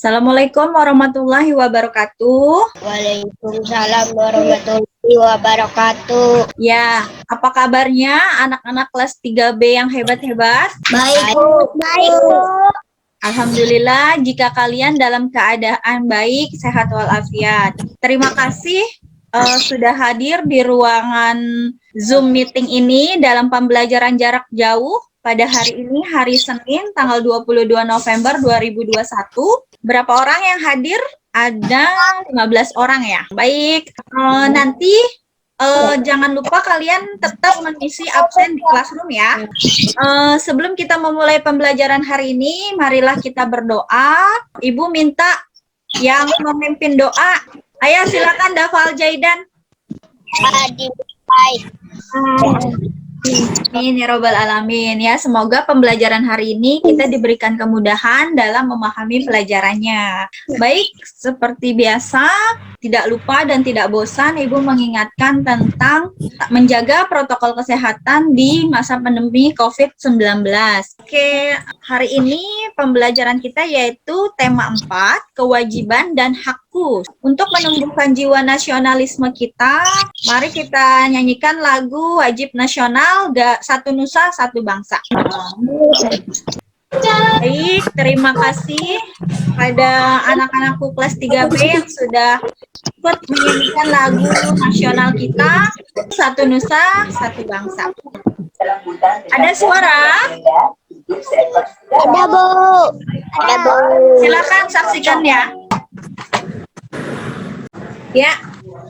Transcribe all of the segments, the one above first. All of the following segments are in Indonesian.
Assalamualaikum warahmatullahi wabarakatuh. Waalaikumsalam warahmatullahi wabarakatuh. Ya, apa kabarnya anak-anak kelas 3B yang hebat-hebat? Baik, baik. Alhamdulillah jika kalian dalam keadaan baik, sehat walafiat. Terima kasih sudah hadir di ruangan Zoom meeting ini dalam pembelajaran jarak jauh pada hari ini, hari Senin, tanggal 22 November 2021. Berapa orang yang hadir? Ada 15 orang ya. Baik, nanti jangan lupa kalian tetap mengisi absen di classroom ya. Sebelum kita memulai pembelajaran hari ini, marilah kita berdoa. Ibu minta yang memimpin doa. Ayo silakan Dafal Jaidan. Amin ya robbal alamin ya. Semoga pembelajaran hari ini kita diberikan kemudahan dalam memahami pelajarannya. Baik, seperti biasa, tidak lupa dan tidak bosan Ibu mengingatkan tentang menjaga protokol kesehatan di masa pandemi COVID-19. Oke, hari ini pembelajaran kita yaitu tema 4, kewajiban dan hakku. Untuk menumbuhkan jiwa nasionalisme kita, mari kita nyanyikan lagu wajib nasional, Satu Nusa Satu Bangsa. Baik, terima kasih pada anak-anakku kelas 3B yang sudah ikut menyanyikan lagu nasional kita, Satu Nusa Satu Bangsa. Ada suara? Ada, Bu. Ada, Bu. Silakan saksikan ya. Ya,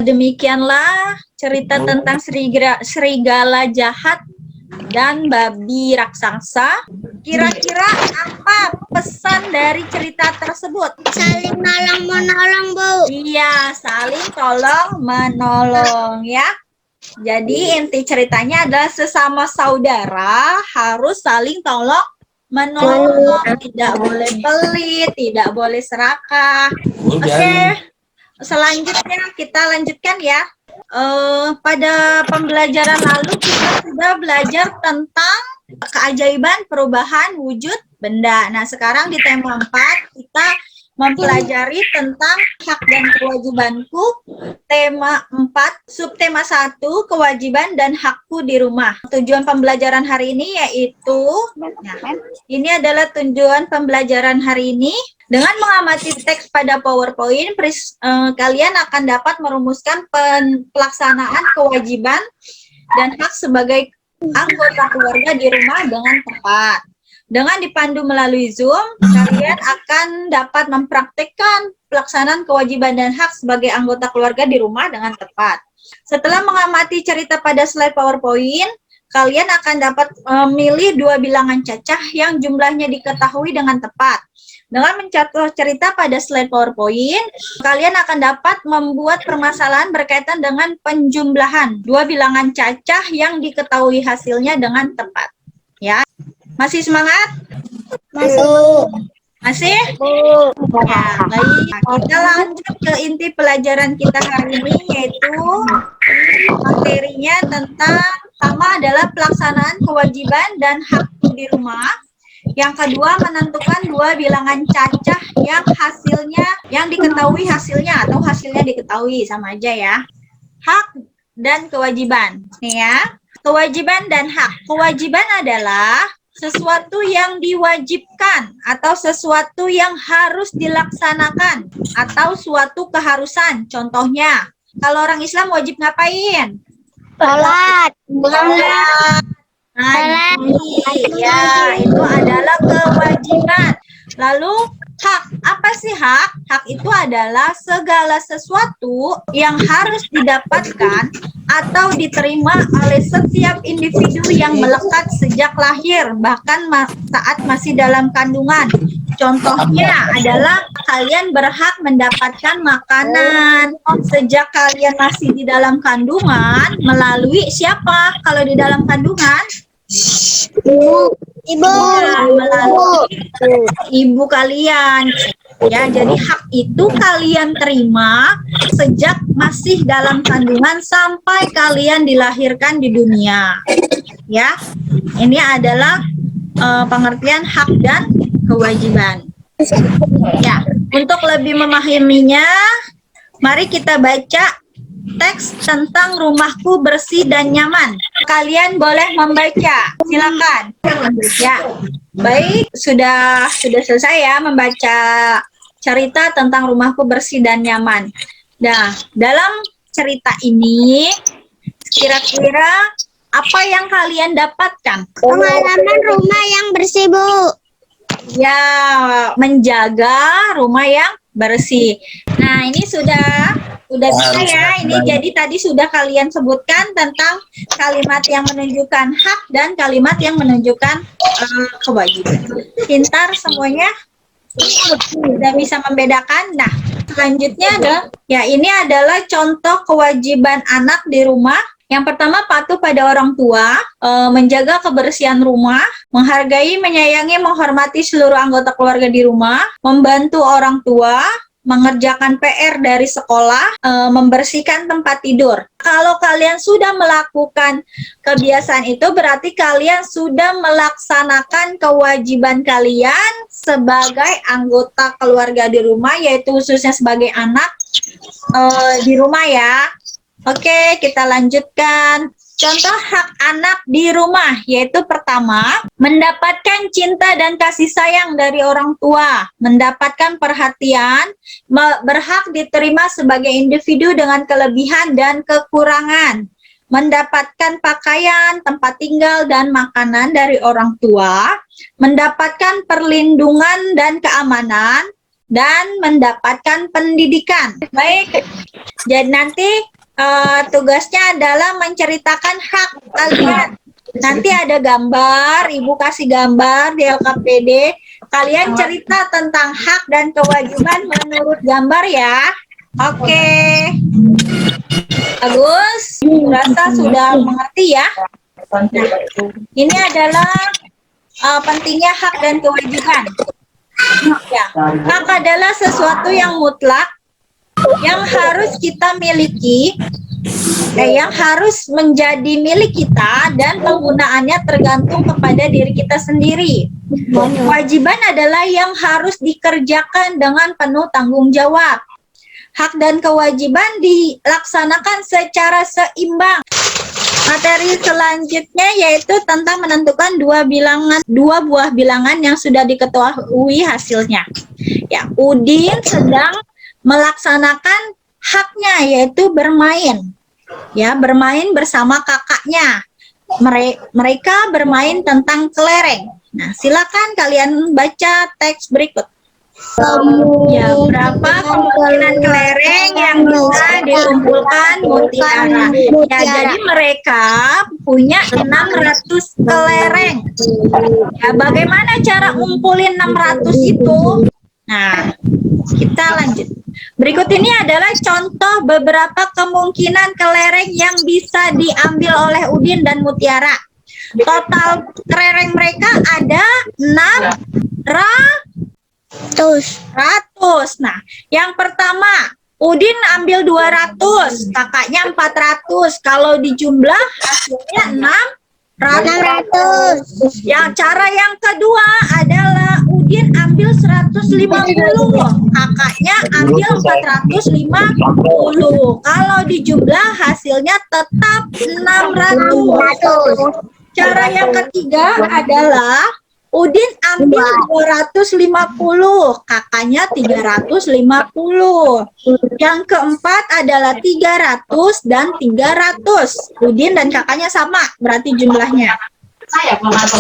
demikianlah cerita tentang serigala jahat dan babi raksasa. Kira-kira apa pesan dari cerita tersebut? Saling nolong-menolong, Bu. Iya, saling tolong menolong ya. Jadi inti ceritanya adalah sesama saudara harus saling tolong menolong, tidak boleh pelit, tidak boleh serakah. Oke, selanjutnya kita lanjutkan ya. Pada pembelajaran lalu kita sudah belajar tentang keajaiban perubahan wujud benda. Nah, sekarang di tema 4 kita mempelajari tentang hak dan kewajibanku. Tema 4, subtema 1, kewajiban dan hakku di rumah. Tujuan pembelajaran hari ini yaitu, ini adalah tujuan pembelajaran hari ini. Dengan mengamati teks pada PowerPoint, kalian akan dapat merumuskan pelaksanaan kewajiban dan hak sebagai anggota keluarga di rumah dengan tepat. Dengan dipandu melalui Zoom, kalian akan dapat mempraktikkan pelaksanaan kewajiban dan hak sebagai anggota keluarga di rumah dengan tepat. Setelah mengamati cerita pada slide PowerPoint, kalian akan dapat memilih 2 bilangan cacah yang jumlahnya diketahui dengan tepat. Dengan mencatat cerita pada slide PowerPoint, kalian akan dapat membuat permasalahan berkaitan dengan penjumlahan 2 bilangan cacah yang diketahui hasilnya dengan tepat. Ya, masih semangat? Masih? Ya, baik. Kita lanjut ke inti pelajaran kita hari ini, yaitu materinya tentang pertama adalah pelaksanaan kewajiban dan hak di rumah. Yang kedua, menentukan 2 bilangan cacah yang diketahui hasilnya atau hasilnya diketahui, sama aja ya. Hak dan kewajiban. Nih ya. Kewajiban dan hak. Kewajiban adalah sesuatu yang diwajibkan atau sesuatu yang harus dilaksanakan atau suatu keharusan. Contohnya, kalau orang Islam wajib ngapain? Salat. Ya, itu adalah kewajiban. Lalu hak, apa sih hak? Hak itu adalah segala sesuatu yang harus didapatkan atau diterima oleh setiap individu yang melekat sejak lahir, bahkan saat masih dalam kandungan. Contohnya adalah kalian berhak mendapatkan makanan sejak kalian masih di dalam kandungan melalui siapa kalau di dalam kandungan? Ibu. Ya, melalui ibu kalian. Ya, jadi hak itu kalian terima sejak masih dalam kandungan sampai kalian dilahirkan di dunia. Ya, ini adalah pengertian hak dan kewajiban. Ya, Untuk lebih memahaminya, mari kita baca teks tentang rumahku bersih dan nyaman. Kalian boleh membaca, silakan. Ya, baik, sudah selesai ya membaca cerita tentang rumahku bersih dan nyaman. Nah, dalam cerita ini, kira-kira apa yang kalian dapatkan? Pengalaman rumah yang bersih, Bu. Ya, menjaga rumah yang bersih. Nah, ini sudah bisa ya. Ini jadi tadi sudah kalian sebutkan tentang kalimat yang menunjukkan hak dan kalimat yang menunjukkan kewajiban. Pintar semuanya? Sudah bisa membedakan. Nah, selanjutnya adalah ya ini adalah contoh kewajiban anak di rumah. Yang pertama, patuh pada orang tua, menjaga kebersihan rumah, menghargai, menyayangi, menghormati seluruh anggota keluarga di rumah, membantu orang tua, mengerjakan PR dari sekolah, membersihkan tempat tidur. Kalau kalian sudah melakukan kebiasaan itu, berarti kalian sudah melaksanakan kewajiban kalian sebagai anggota keluarga di rumah, yaitu khususnya sebagai anak di rumah ya. Oke, kita lanjutkan. Contoh hak anak di rumah, yaitu pertama, mendapatkan cinta dan kasih sayang dari orang tua, mendapatkan perhatian, berhak diterima sebagai individu dengan kelebihan dan kekurangan, mendapatkan pakaian, tempat tinggal, dan makanan dari orang tua, mendapatkan perlindungan dan keamanan, dan mendapatkan pendidikan. Baik, jadi nanti tugasnya adalah menceritakan hak kalian. Nanti ada gambar, Ibu kasih gambar di LKPD. Kalian cerita tentang hak dan kewajiban menurut gambar ya. Oke. Bagus, rasa sudah mengerti ya. Nah, ini adalah pentingnya hak dan kewajiban. Ya, hak adalah sesuatu yang mutlak yang harus kita miliki, yang harus menjadi milik kita dan penggunaannya tergantung kepada diri kita sendiri. Kewajiban adalah yang harus dikerjakan dengan penuh tanggung jawab. Hak dan kewajiban dilaksanakan secara seimbang. Materi selanjutnya yaitu tentang menentukan dua buah bilangan yang sudah diketahui hasilnya. Ya, Udin sedang melaksanakan haknya yaitu bermain. Ya, bermain bersama kakaknya. Mereka bermain tentang kelereng. Nah, silakan kalian baca teks berikut. Ya, berapa kemungkinan kelereng yang bisa dikumpulkan mutiara? Ya, jadi mereka punya 600 kelereng. Ya, bagaimana cara ngumpulin 600 itu? Nah, kita lanjut. Berikut ini adalah contoh beberapa kemungkinan kelereng yang bisa diambil oleh Udin dan Mutiara. Total kelereng mereka ada 600. Nah, yang pertama, Udin ambil 200, kakaknya 400. Kalau dijumlah hasilnya 600. Yang cara yang kedua adalah Udin ambil 150, kakaknya ambil 450. Kalau dijumlah hasilnya tetap 600. Cara yang ketiga adalah Udin ambil 250, kakaknya 350. Yang keempat adalah 300 dan 300. Udin dan kakaknya sama, berarti jumlahnya.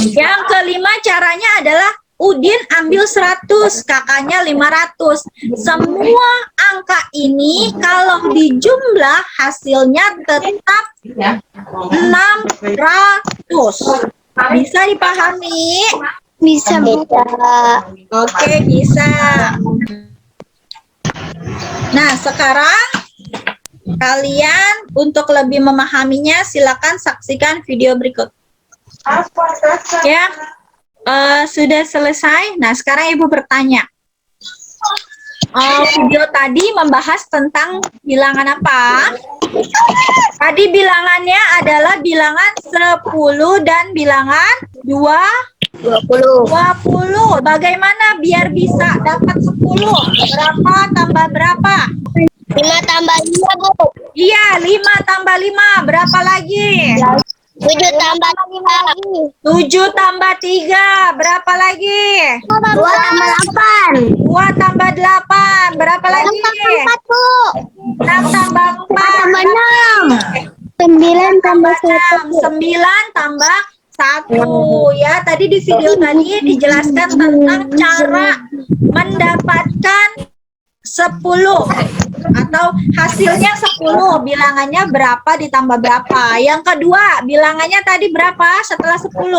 Yang kelima caranya adalah Udin ambil 100, kakaknya 500. Semua angka ini kalau dijumlah hasilnya tetap 600. Bisa dipahami? Bisa. Oke, bisa. Nah, sekarang kalian untuk lebih memahaminya silakan saksikan video berikut. Ya, sudah selesai. Nah, sekarang Ibu bertanya. Video tadi membahas tentang bilangan apa? Tadi bilangannya adalah bilangan 10 dan bilangan 20. 20. 20. Bagaimana biar bisa dapat 10? Berapa tambah berapa? 5 tambah 5, Bu. Iya, 5 tambah 5. Berapa lagi? 7 tambah 5 lagi. 7 tambah 3. Berapa lagi? 2 tambah 8. 2 tambah 8. Berapa lagi? 4, Bu. 6 tambah 4. Tambah 6. 9 tambah 1. 9 tambah 1. Ya, tadi di video tadi dijelaskan tentang cara mendapatkan 10 atau hasilnya 10, bilangannya berapa ditambah berapa. Yang kedua, bilangannya tadi berapa setelah 10?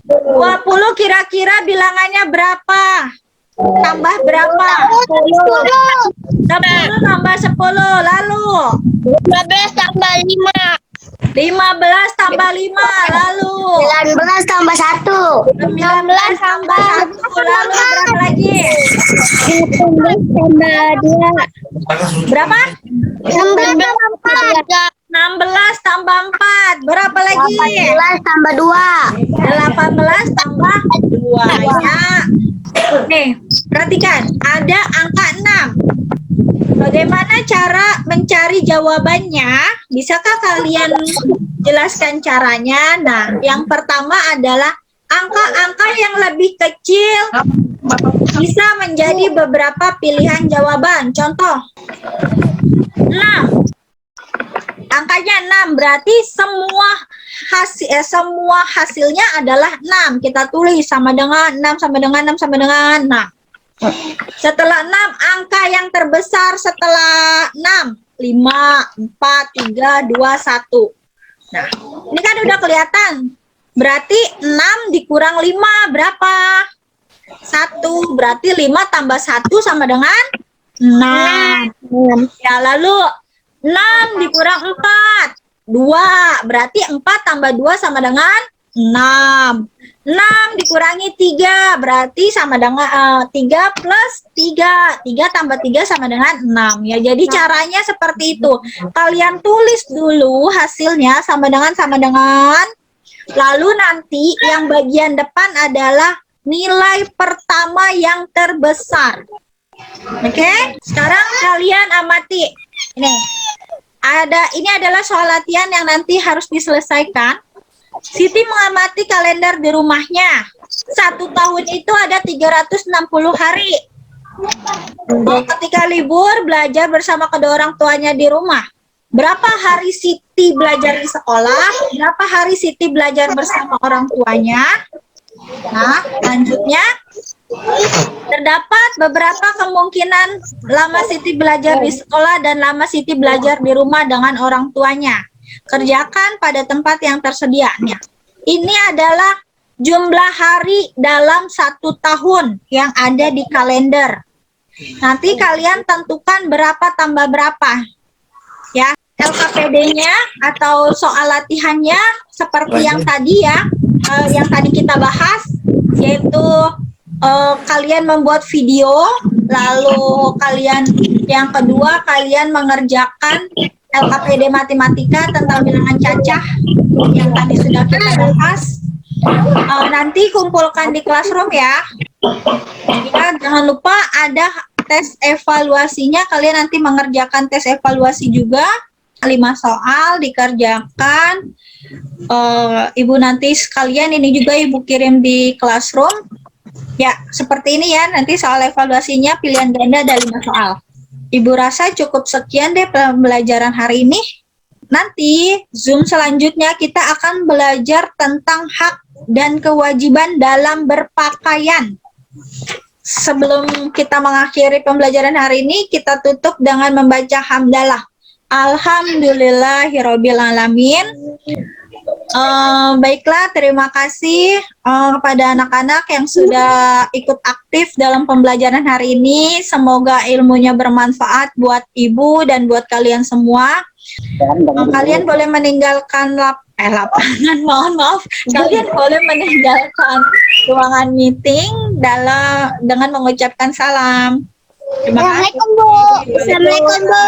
20. Kira-kira bilangannya berapa? Tambah berapa? 10 tambah 10. Lalu 15 tambah 5. 15 tambah 5. Lalu 19 tambah 1. 19 tambah 1. Lalu berapa lagi? 19 tambah 2. Berapa? 16 tambah 4. 16 tambah 4. Berapa lagi? 18 tambah 2. 18 tambah 2. Ya. Nih, perhatikan. Ada angka 6. Bagaimana cara mencari jawabannya? Bisakah kalian jelaskan caranya? Nah, yang pertama adalah angka-angka yang lebih kecil bisa menjadi beberapa pilihan jawaban. Contoh, 6. Angkanya 6, berarti semua hasilnya adalah 6. Kita tulis sama dengan 6 sama dengan 6 sama dengan 6. Setelah 6, angka yang terbesar setelah 6, 5, 4, 3, 2, 1. Nah, ini kan udah kelihatan. Berarti 6 dikurang 5 berapa? 1. Berarti 5 tambah 1 sama dengan 6. Ya, lalu 6 dikurang 4, 2. Berarti 4 tambah 2 sama dengan 6. 6 dikurangi 3, berarti sama dengan 3 plus 3. 3 tambah 3 sama dengan 6. Ya, jadi caranya seperti itu. Kalian tulis dulu hasilnya sama dengan. Lalu nanti yang bagian depan adalah nilai pertama yang terbesar. Oke? Sekarang kalian amati. Ini adalah soal latihan yang nanti harus diselesaikan. Siti mengamati kalender di rumahnya. 1 tahun itu ada 360 hari. Ketika libur, belajar bersama kedua orang tuanya di rumah. Berapa hari Siti belajar di sekolah? Berapa hari Siti belajar bersama orang tuanya? Nah, lanjutnya. Terdapat beberapa kemungkinan lama Siti belajar di sekolah dan lama Siti belajar di rumah dengan orang tuanya. Kerjakan pada tempat yang tersedia. Ini adalah jumlah hari dalam 1 tahun yang ada di kalender. Nanti kalian tentukan berapa tambah berapa. Ya, LKPD-nya atau soal latihannya seperti yang tadi ya, yang tadi kita bahas, yaitu kalian membuat video, lalu yang kedua kalian mengerjakan LKPD matematika tentang bilangan cacah yang tadi sudah kita bahas. Nanti kumpulkan di classroom ya. Jangan lupa ada tes evaluasinya. Kalian nanti mengerjakan tes evaluasi juga. 5 soal dikerjakan. Ibu nanti sekalian ini juga Ibu kirim di classroom. Ya, seperti ini ya. Nanti soal evaluasinya pilihan ganda ada 5 soal. Ibu rasa cukup sekian deh pembelajaran hari ini. Nanti Zoom selanjutnya kita akan belajar tentang hak dan kewajiban dalam berpakaian. Sebelum kita mengakhiri pembelajaran hari ini, kita tutup dengan membaca hamdalah. Alhamdulillahirabbil alamin. Baiklah, terima kasih kepada anak-anak yang sudah ikut aktif dalam pembelajaran hari ini. Semoga ilmunya bermanfaat buat Ibu dan buat kalian semua. Kalian boleh meninggalkan lapangan, mohon maaf. Kalian boleh meninggalkan ruangan meeting dengan mengucapkan salam. Terima kasih. Assalamualaikum, Bu. Assalamualaikum, Bu.